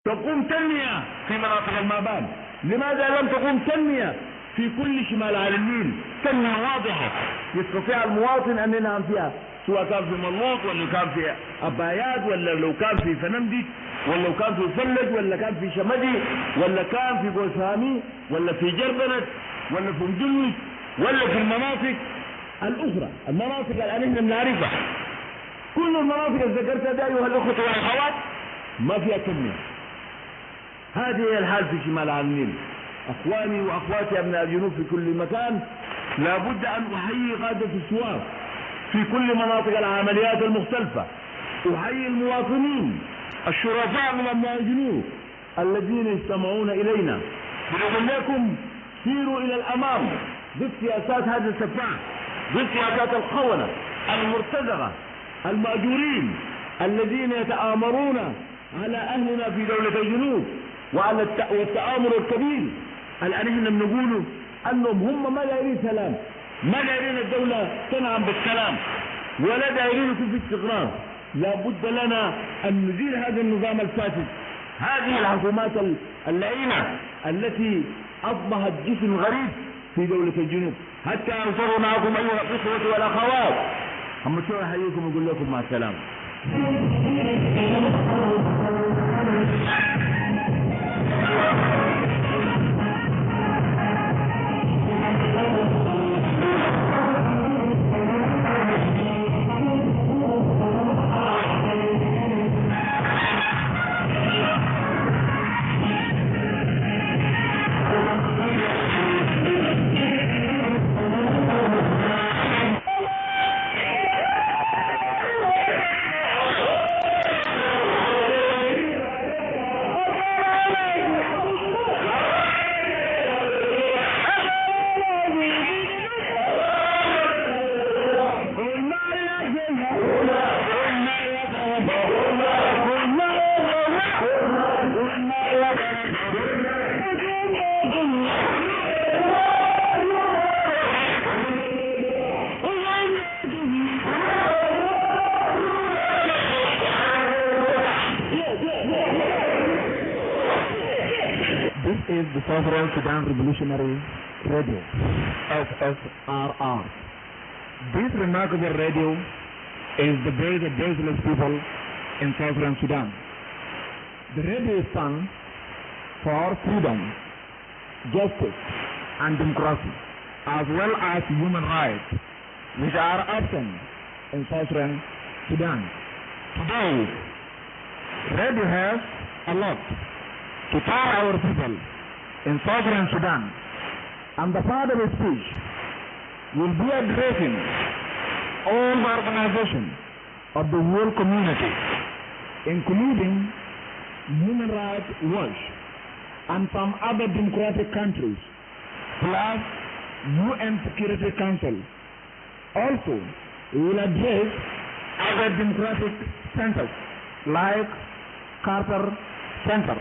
تقوم تنمية في مناطق المابان. لماذا لم تقوم تنمية في كل شمال على النيل؟ تنمية واضحة يستطيع المواطن أن ينام فيها، سواء كان في ملوط ولا كان في أبايات ولا لو كان في فنمدي ولا لو كان في فلج ولا كان في شمدي ولا كان في بوسامي ولا في جربنت ولا في مجلس ولا في المناطق الأخرى، المناطق اللي نحن نعرفها. كل المناطق اللي ذكرتها دي أيها الأخوة والأخوات ما فيها تنمية. هذه هي الحال في شمال على النيل. أخواني وأخواتي أبناء الجنوب في كل مكان، لابد أن أحيي قادة الثوار في كل مناطق العمليات المختلفة. أحيي المواطنين الشرفاء من أبناء الجنوب الذين يستمعون إلينا. بنقول لكم سيروا إلى الأمام ضد سياسات هذا السفاح، ضد سياسات الخونة المرتزقة المأجورين الذين يتآمرون على أهلنا في دولة الجنوب وعلى والتآمر الكبير. الآن احنا بنقولوا أنهم هم ما دايرين سلام، ما دايرين الدولة تنعم بالسلام ولا دايرين يكون في استقرار. لابد لنا أن نزيل هذا النظام الفاسد، هذه الحكومات اللعينة التي أصبحت جسم غريب في دولة الجنوب. حتى أنصروا معكم أيها الإخوة والأخوات. أما شو أحييكم وأقول لكم مع السلامة. This is the Sudan Revolutionary Radio, SSRR. This remarkable radio is the voice of voiceless people in Southern Sudan. The radio stands for freedom, justice, and democracy, as well as human rights, which are absent in Southern Sudan. Today, radio has a lot to tell our people in Southern Sudan, and the part of his speech will be addressing all the organizations of the world community, including Human Rights Watch and some other democratic countries, plus UN Security Council. Also, we will address other democratic centers like Carter Center.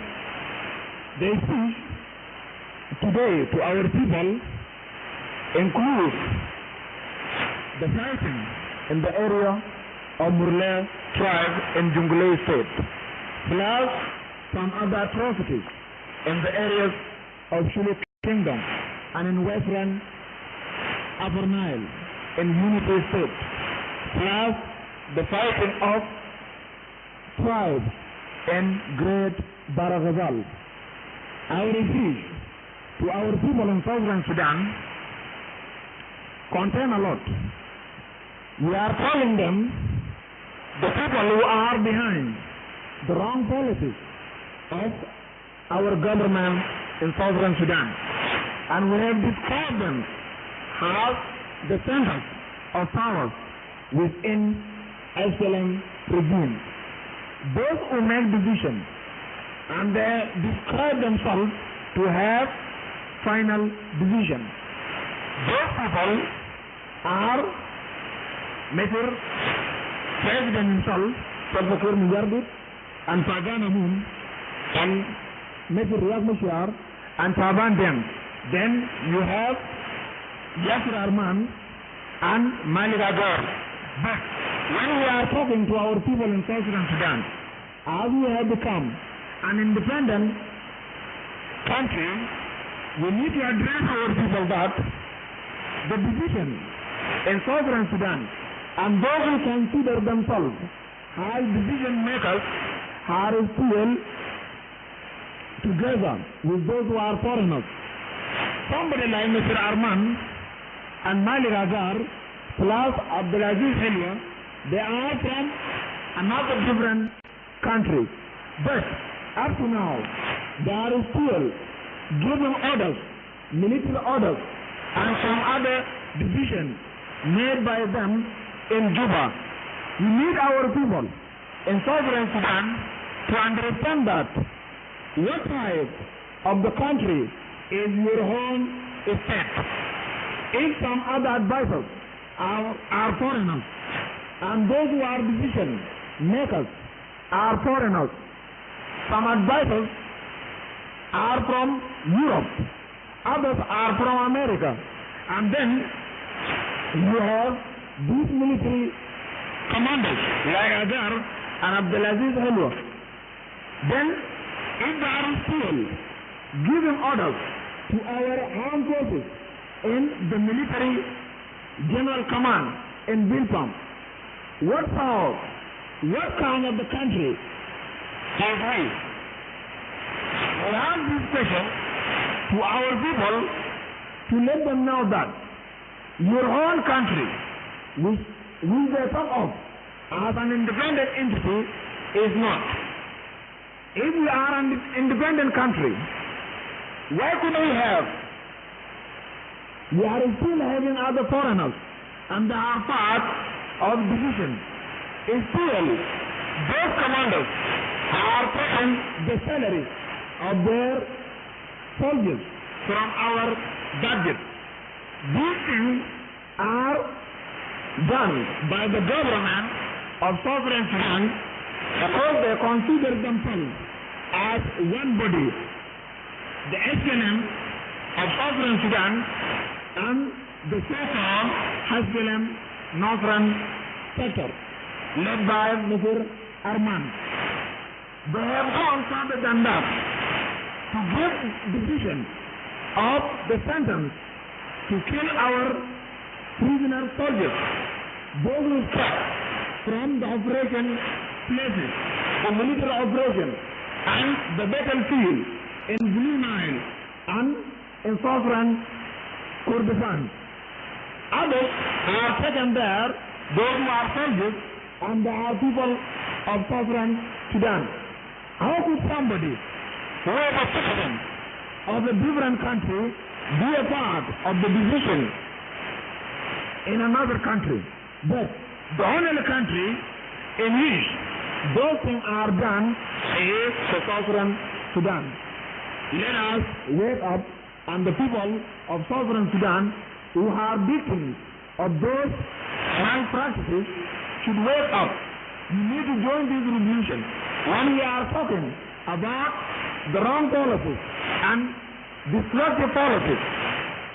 The speech today to our people includes the fighting in the area of Murle tribe in Jonglei state, plus some other atrocities in the areas of Shulu Kingdom and in western Upper Nile in Unity state, plus the fighting of tribes in Great Baragazal. Our speech to our people in Southern Sudan contain a lot. We are telling them, the people who are behind the wrong policies of our government in Southern Sudan, and we have described them as the centers of power within SLM regime. Those who make decisions and they describe themselves to have final decision. Those people are Mr. President himself, Salvador Mujardit, and Pagana Moon, and Mr. Riyad Mashar, and Taban Deng. Then you have Yasir Arman and Malik Agar. But when we are talking to our people in Southern Sudan, as we have become an independent country, we need to address our people that the division in southern Sudan and those who consider themselves as decision makers are still together with those who are foreigners. Somebody like Mr. Arman and Malik Agar plus Abdulaziz Hilwa, they are from another different country. But up to now, they are still giving orders, military orders, and some other decisions made by them in Juba. We need our people in southern Sudan to understand that what type of the country is your own state. If some other advisors are foreigners, and those who are decision makers are foreigners, some advisors are from Europe, others are from America, and then you have these military commanders like Agar and Abdulaziz Hilwa. Then, if they are still giving orders to our armed forces in the military general command in Bilpam, what power, what kind of the country is we? We have this question to our people to let them know that your own country, which they talk of as an independent entity, is not. If we are an independent country, why could we have? We are still having other foreigners, and they are part of division. Still, those commanders are taking the salary of their soldiers from our budget. These things are done by the government of Southern Sudan because they consider themselves as one body. The SNM of Southern Sudan and the so-called Hasbilam Northern sector led by Mr. Arman. They have gone further than that to give decision of the sentence to kill our prisoner soldiers, those who struck from the operation places, the military operation, and the battlefield in Blue Nile and in southern Kurdistan. Others are taken there, those who are soldiers, and they are people of southern Sudan. How could somebody who is a citizen of a different country be a part of the decision in another country? But the only country in which those things are done is the southern Sudan. Let us wake up, and the people of southern Sudan who are victims of those wrong practices should wake up. You need to join this revolution. When we are talking about the wrong policies and destructive policies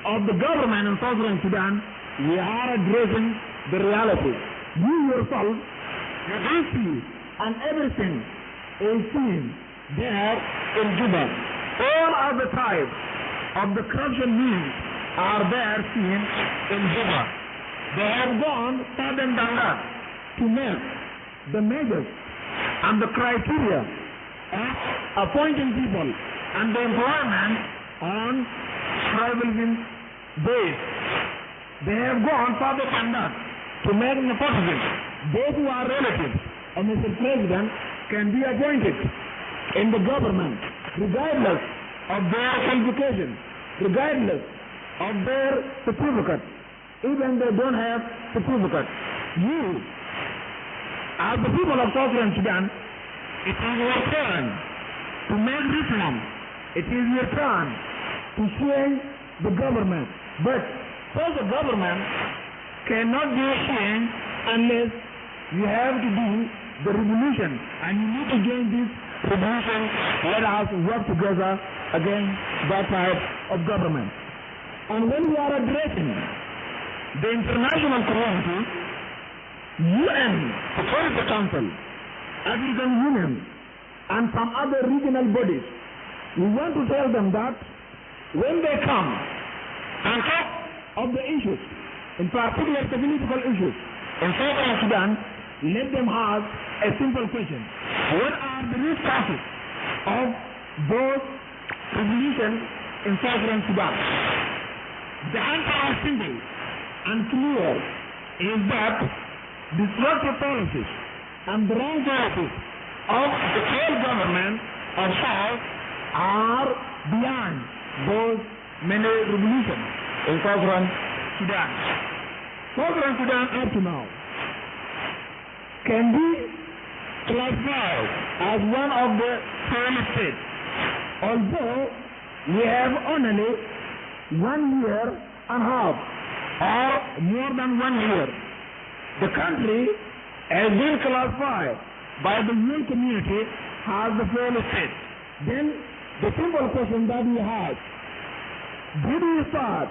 of the government in southern Sudan, we are addressing the reality. You yourself, you do see, and everything is seen there in Juba. All other types of the corruption means are there seen in Juba. They have gone further than that to make the measures and the criteria of appointing people and the employment on tribalism base. They have gone further than that to make nepotism. Those who are relatives of Mr. President can be appointed in the government regardless of their qualification, regardless of their certificate, even they don't have certificate. You, as the people of southern Sudan, it is your turn to make reform. It is your turn to change the government. But such a government cannot be changed unless you have to do the revolution, and you need to join this revolution. Let us work together against that type of government. And when we are addressing the international community, UN, Security Council, African Union, and some other regional bodies. We want to tell them that when they come and talk of the issues, in particular the political issues in Southern Sudan, let them ask a simple question. What are the root causes of those revolutions in Southern Sudan? The answer is simple and clear, is that destructive policies and the wrong policies of the failed government of South are beyond those many revolutions in Southern Sudan. Southern Sudan up to now can be classified as one of the failed states, although we have only 1 year and a half or more than 1 year. The country has been classified by the UN community as the failed state. Then the simple question that we have, did we start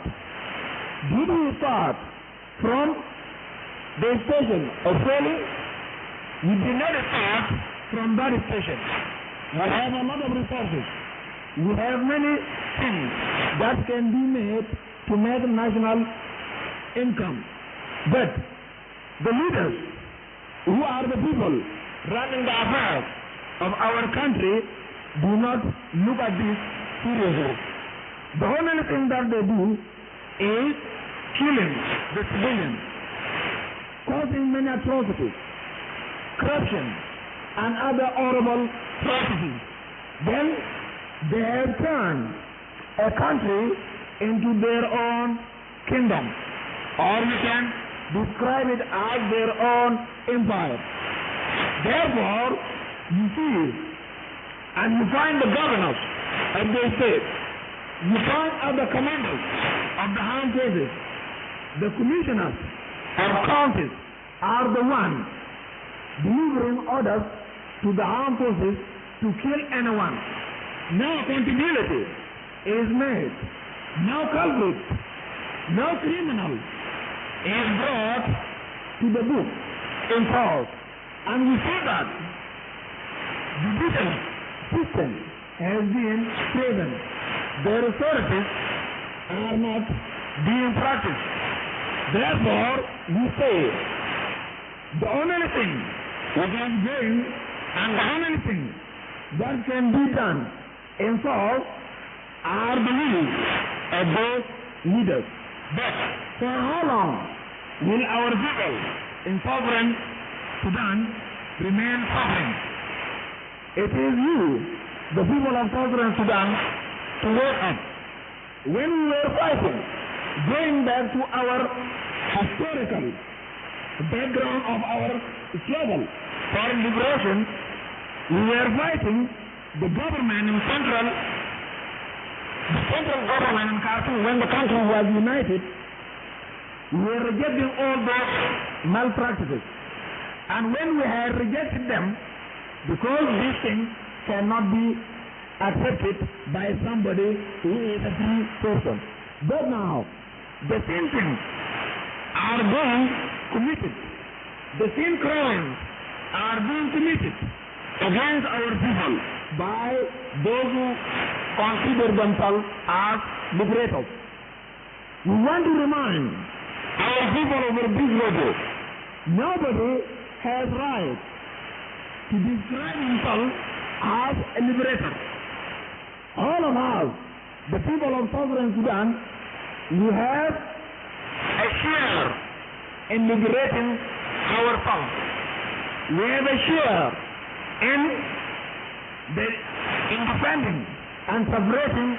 from the station of failing? We did not start from that station. We have a lot of resources. We have many things that can be made to make national income. But the leaders, who are the people running the affairs of our country, do not look at this seriously. The only thing that they do is killing the civilians, causing many atrocities, corruption, and other horrible practices. Then they have turned a country into their own kingdom, or we can describe it as their own empire. Therefore, you see, and you find the governors of the state, you find other commanders of the armed forces, the commissioners of counties are the ones delivering orders to the armed forces to kill anyone. No accountability is made. No culprit, no criminal is brought to the book in court. And we see that judicial system has been proven. Their authorities are not being practiced. Therefore, we say the only thing that is going and the only thing that can be done in South are the will of those leaders. But for how long will our people in Southern Sudan remain suffering? It is you, the people of Southern Sudan, to wake up. When we were fighting, going back to our historical background of our struggle for liberation, we were fighting the government in the central government in Khartoum. When the country was united, we were rejecting all those malpractices. And when we had rejected them, because these things cannot be accepted by somebody who is a free person. But now, the same things are being committed. The same crimes are being committed against our people by those who consider themselves as liberators. We want to remind our people over this radio, nobody has right to describe himself as a liberator. All of us, the people of Southern Sudan, we have a share in liberating ourselves. We have a share in defending and separating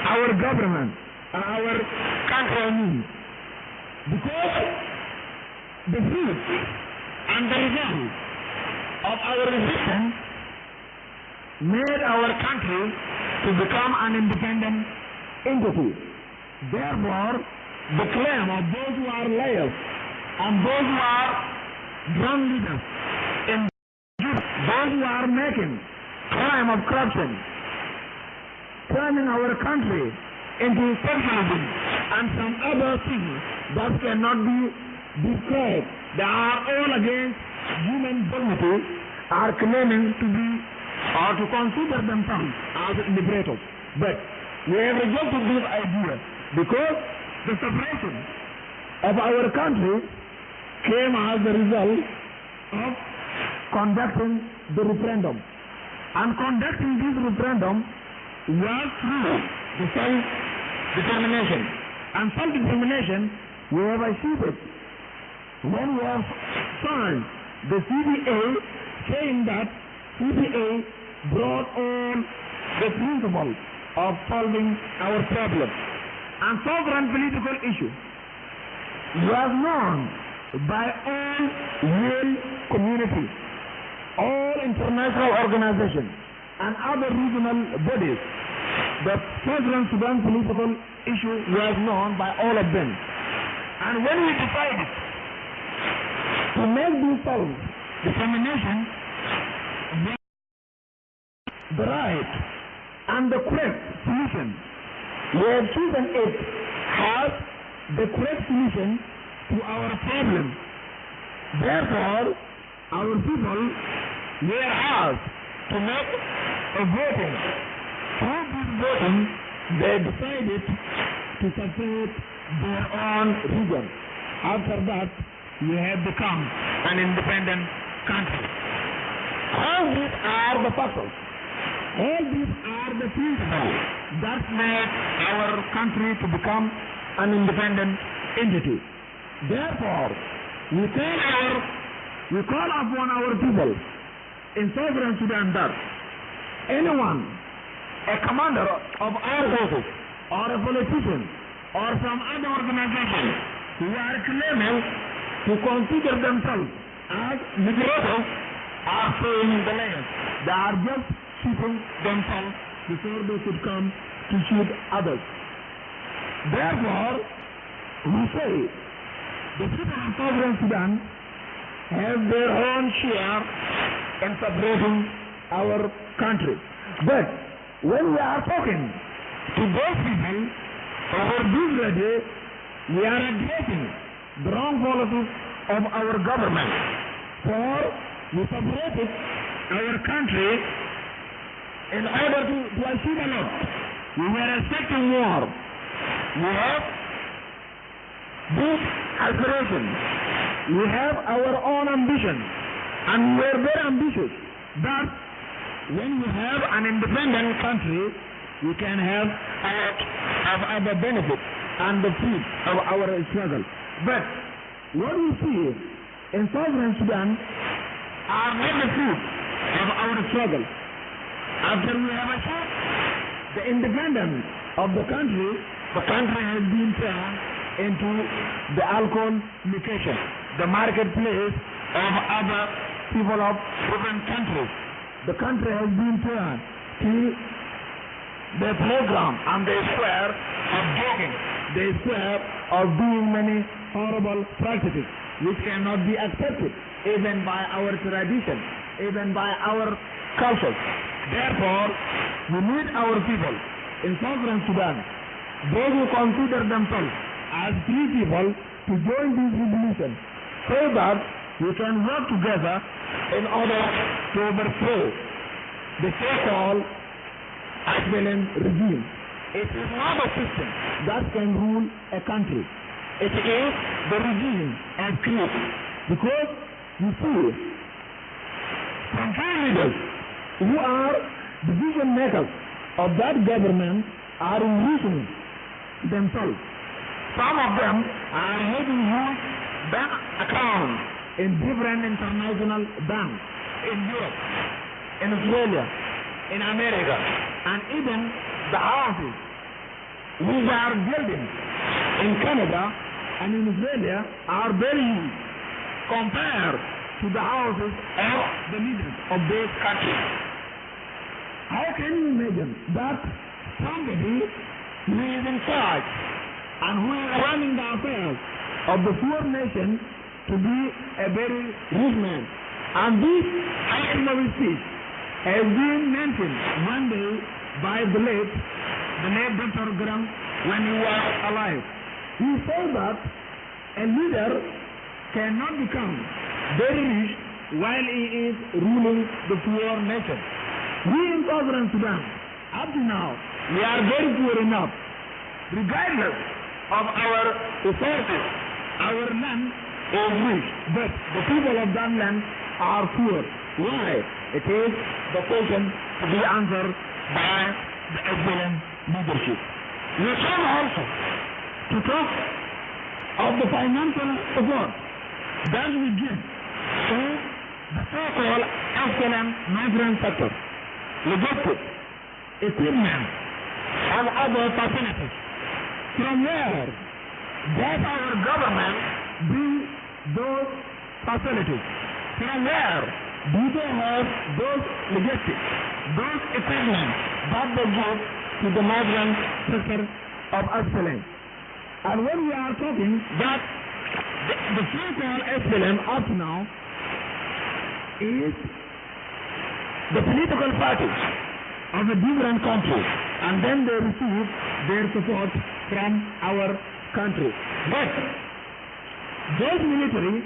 our government and our country needs. Because the fruit and the result of our resistance made our country to become an independent entity. Therefore, the claim of those who are liars and those who are drunk leaders, in those who are making crime of corruption, turning our country into socialism and some other things that cannot be described, they are all against human dignity, are claiming to be or to consider themselves as liberators. But we have rejected this idea because the separation of our country came as the result of conducting the referendum. And conducting this referendum was through the self-determination. And self-determination, we have achieved it when we have signed the CBA, saying that CBA brought on the principle of solving our problem. And sovereign political issue was known by all world community, all international organizations, and other regional bodies. The Southern Sudan political issue was known by all of them. And when we decided to make this self-determination the right and the correct solution, we have chosen it as the correct solution to our problem. Therefore, our people were asked to make a voting. Through this voting, they decided to separate their own region. After that, we have become an independent country. All these are the factors. All these are the principles that made our country to become an independent entity. Therefore, we call upon our people in Southern Sudan that anyone, a commander of our forces, or a politician, or some other organization who are claiming to consider themselves as liberators are suing the land. They are just shooting themselves before they could come to shoot others. Therefore, we say the people of Southern Sudan have their own share in separating our country. But when we are talking to those people over this radio, we are addressing the wrong policies of our government. For we separated our country in order to achieve a lot. We were expecting war. We have big aspirations. We have our own ambition. And we are very ambitious that when we have an independent country, we can have a lot of other benefits and the fruit of our struggle. But what we see in Southern Sudan are not the fruit of our struggle. After we have achieved the independence of the country has been turned into the alcohol location, the marketplace of other people of different countries. The country has been turned to the playground and the square of joking, the square of doing many horrible practices which cannot be accepted even by our tradition, even by our culture. Therefore, we need our people in Southern Sudan, those who consider themselves as free people, to join this revolution so that we can work together in order to overthrow the so-called Asylum regime. It is not a system that can rule a country. It is the regime of creed. Because you see, some leaders who are decision makers of that government are enriching themselves. Some of them are having huge bank accounts in different international banks in Europe, in Australia, in America, and even the houses which are building in Canada and in Australia are very huge compared to the houses of the leaders of those countries. How can you imagine that somebody who is in charge and who is running the affairs of the poor nation to be a very rich man? And this item of his speech has been mentioned one day by the late Dr. Graham when he was alive. He said that a leader cannot become very rich while he is ruling the poor nation. We in Southern Sudan, up to now, we are very poor enough, regardless of our resources. Our land is rich, but the people of that land are poor. Why? It is the question to be answered by the excellent leadership. We come also to talk of the financial support that we give to the so-called excellent migrant sector, logistics, equipment, and other facilities. From where does our government bring those facilities? From where do they have those logistics, those equipment that they give to the migrant sector of excellence? And when we are talking that the so-called excellence up to now is the political parties of the different countries, and then they receive their support from our country. But those military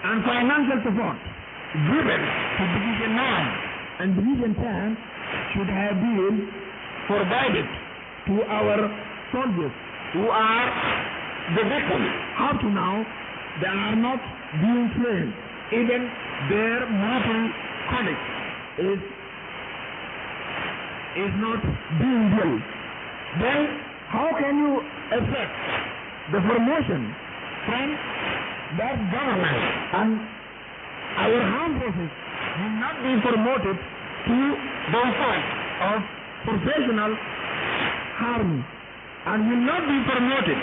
and financial support given to Division 9 and Division 10 should have been provided to our soldiers who are the victims. Up to now, they are not being trained. Even their military college is not being built. Then how can you expect the promotion from that government, and our armed forces will not be promoted to the point of professional army, and will not be promoted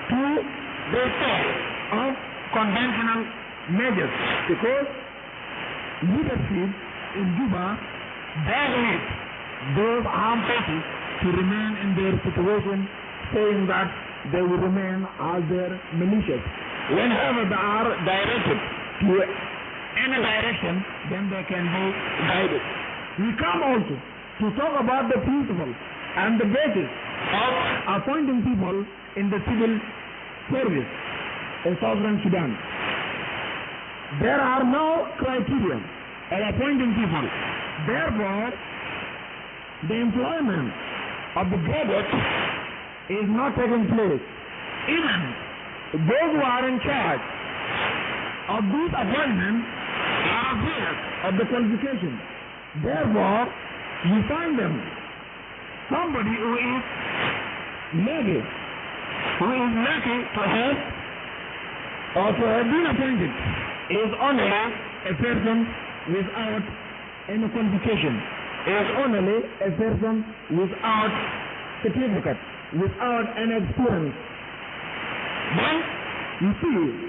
to the state of conventional measures, because leadership in Juba does need those armed forces to remain in their situation, saying that they will remain as their militias. Whenever they are directed to any direction, then they can be guided. We come also to talk about the principle and the basis of appointing people in the civil service in Southern Sudan. There are no criteria of appointing people. Therefore, the employment of the graduates is not taking place. Even those who are in charge of these appointments are aware of the qualification. Therefore, you find them somebody who is lucky to have or to have been appointed is only a person without any qualification, is only a person without certificate, without any experience. Then, you see,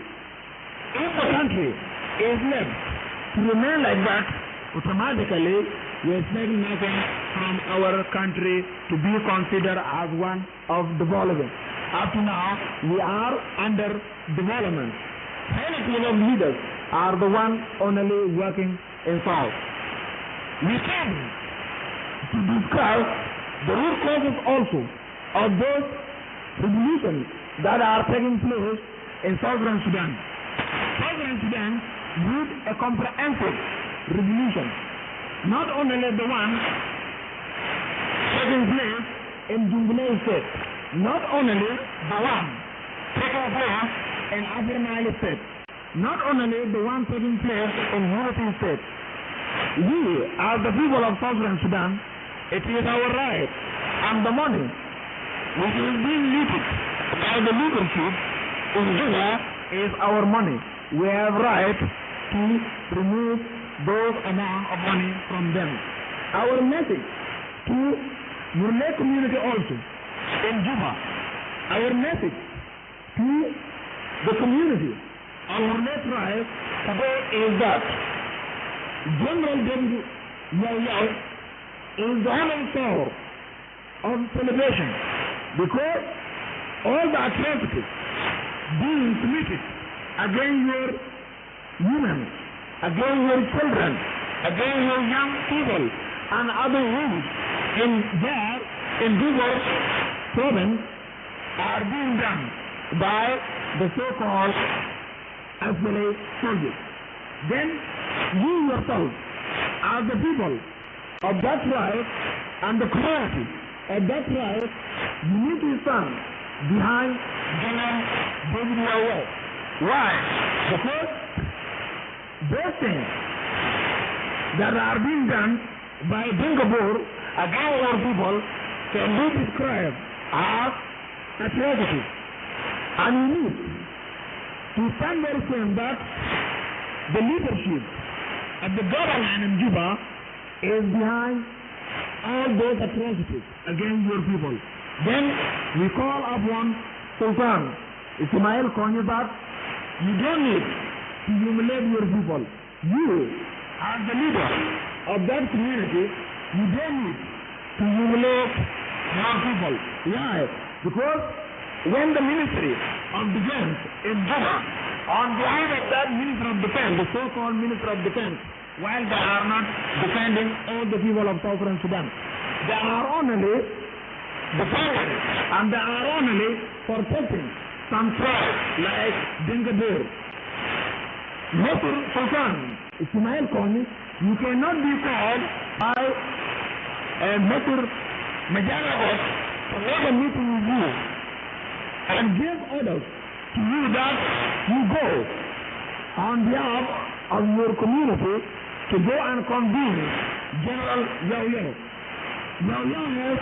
if the country is left to remain like that, automatically we expect nothing from our country to be considered as one of development. Up to now, we are under development. Many team of leaders are the ones only working in South. We came to discuss the root causes also of those revolutions that are taking place in Southern Sudan. Southern Sudan needs a comprehensive revolution, not only the one taking place in Jungle State, not only the one taking place in Upper Nile State, not only the one taking place in Unity State. We, as the people of Southern Sudan, it is our right, and the money which is being looted by the leadership in Juba is our money. We have right to remove those amount of money from them. Our message to Murle community also in Juba, our message to the community of Murle tribe today is that General Dengu Yao is the whole soul of celebration, because all the atrocities being committed against your women, against your children, against your young people, and other youth in Juba province are being done by the so-called SSRR soldiers. Then you yourself, as the people of that tribe and the community of that tribe, you need to stand behind General David Yahweh. Why? Because those things that are being done by Dingabur against our people can be described as atrocities. And we need to stand very firm that the leadership of the government in Juba is behind all those atrocities against your people. Then we call upon Sultan Ismail Konyi that you don't need to humiliate your people. You, as the leader of that community, you don't need to humiliate your people. Why? Because when the Ministry of Defense in Juba, on behalf of that Minister of Defense, the so-called Minister of Defense, while they are not defending all the people of Southern Sudan, they are only defending and they are only protecting some tribes like Dingabur. Mr. Sultan Ismail Konyi, you cannot be called by Mr. Majalagot to make a meeting with you and give orders to you that you go on behalf of your community to go and convene General Yahweh. Yahweh has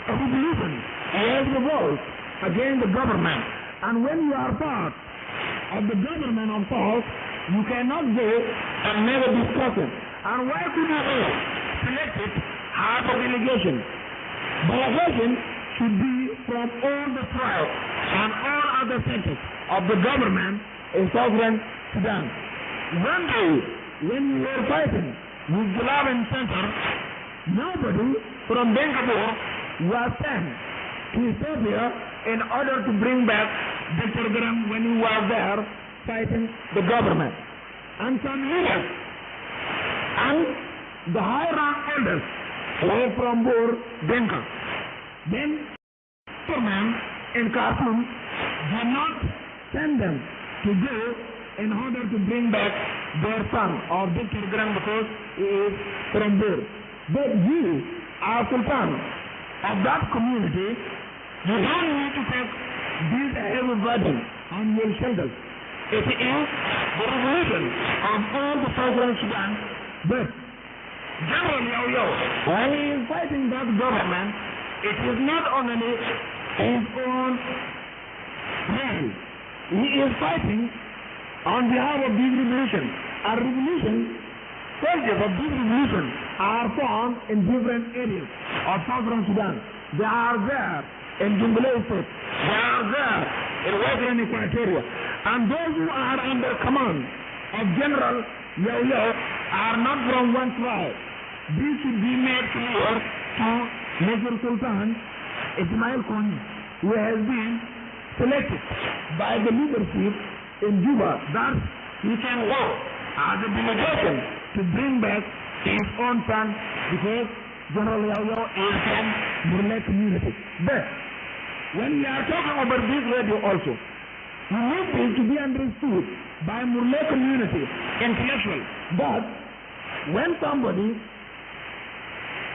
a revolution. He has revolt against the government. And when you are part of the government of South, you cannot go and never discuss it. And why could you be selected as a delegation? Delegation should be from all the tribes and all other sectors of the government in Southern Sudan. One day, when we were fighting with the Laban Center, nobody from Dengabur was sent to Ethiopia in order to bring back the program when we were there fighting the government. And some leaders and the high-rank elders were from Bur Denka. Then, government in Khartoum did not send them to go in order to bring back their son or the program because he is from Bur. But you are Sultan of that community. You don't need to take this heavy burden on your shoulders. It is the revolution of all the Southern Sudan. But General Yahweh, when he is fighting that government, it is not only his own man. He is fighting on behalf of this revolution. Our revolution, soldiers of this revolution are found in different areas of Southern Sudan. They are there in Jonglei State. They are there in Western Equatoria. And those who are under command of General Yahweh are not from one tribe. This should be made clear to Mr. Sultan Ismail Konyi, who has been selected by the leadership in Juba that he can go as a delegation to bring back his own son because General Yahweh is from Murle community. But when we are talking about this radio also, we need this to be understood by Murle community intellectual that when somebody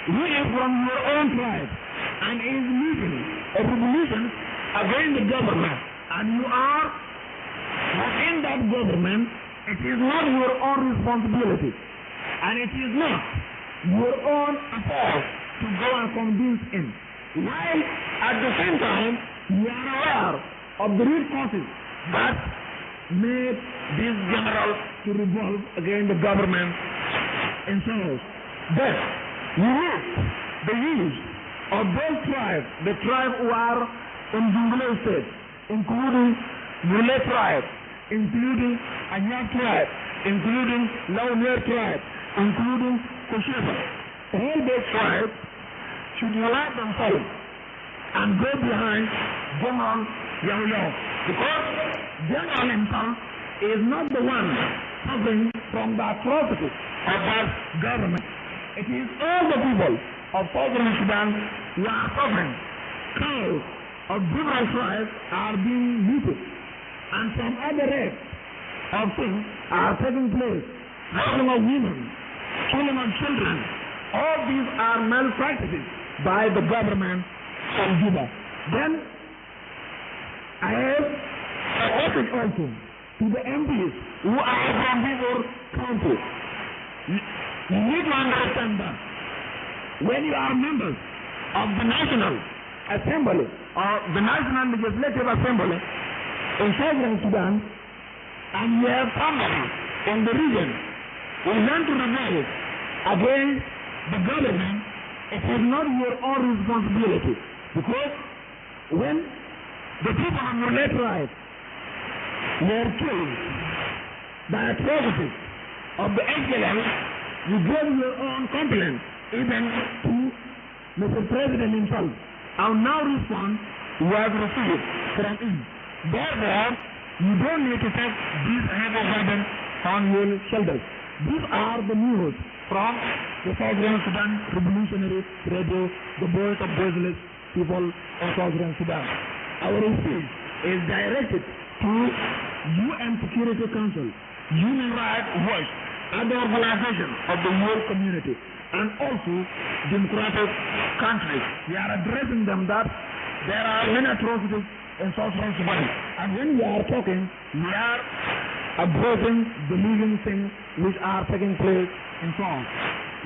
who is from your own tribe and is leading a revolution against the government and you are within that government, it is not your own responsibility and it is not your own affair to go and convince him. While at the same time you are aware of the root causes that made this general to revolt against the government in South. But you need the use of those tribes, the tribe who are in Jonglei State, including Murle tribe, including Anyar tribe, including Launier tribe, including Kosheba. All those tribes should unite themselves and go behind General Yahweh. Because General himself is not the one suffering from the atrocities of that government. It is all the people of Southern Sudan who are suffering. Cows of different tribes are being looted, and some other acts of things are taking place. Raping of women, killing of children. All these are malpractices by the government of Juba. Then I have a message also to the MPs who are from Bivor County. You need to understand that when you are members of the National Assembly or the National Legislative Assembly in Southern Sudan, and you have somebody in the region who want to rebel against the government, it is not your own responsibility. Because when the people of your late right were killed by atrocities of the SLM, you gave your own complaint even to Mr. President himself. Our now response was received from him. Therefore, you don't need to take this heavy burden on your shoulders. These are the news from the Southern Sudan Revolutionary Radio, the voice of voiceless people of Southern Sudan. Our message is directed to UN Security Council, Human Rights Watch, other organizations of the world community, and also democratic countries. We are addressing them that there are many atrocities in Southern Sudan. And when we are talking, we are addressing the living things which are taking place in France.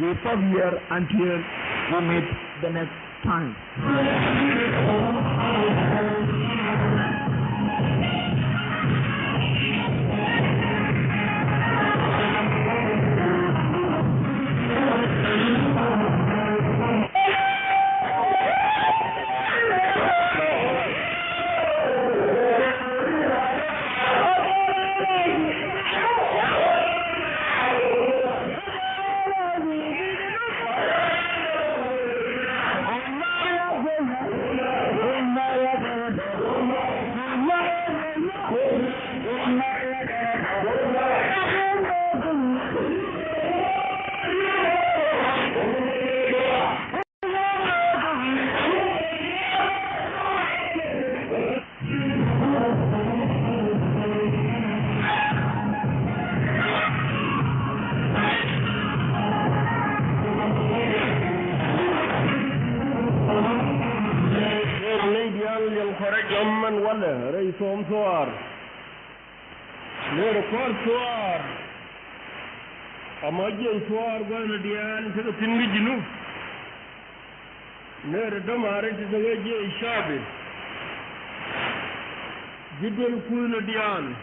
We stop here until we meet the next time. Som soar nere kor soar amaje soar gono dian te tingi jinu nere damare te je shabe jidel kuno dian